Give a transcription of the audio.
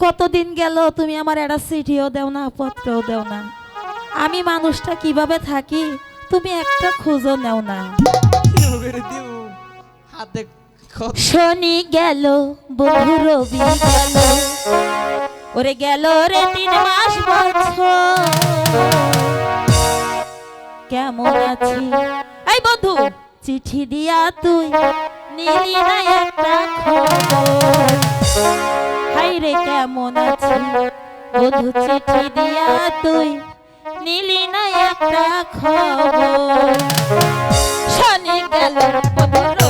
কতদিন গেল তুমি আমার একটা চিঠিও দেও না, পত্রও দেও না। আমি মানুষটা কিভাবে থাকি তুমি একটা খোঁজও নেও না। শনি গেল বন্ধু রবি গেল, ওরে গেল রে 3 মাস বছর। কেমন আছি এই বন্ধু, চিঠি দিয়া তুই নিলি না একটা খবর। হাই রে কেমন আছি বন্ধু, চিঠি দিয়া তুই নিলি না একটা খবর। শনি গেল বন্ধু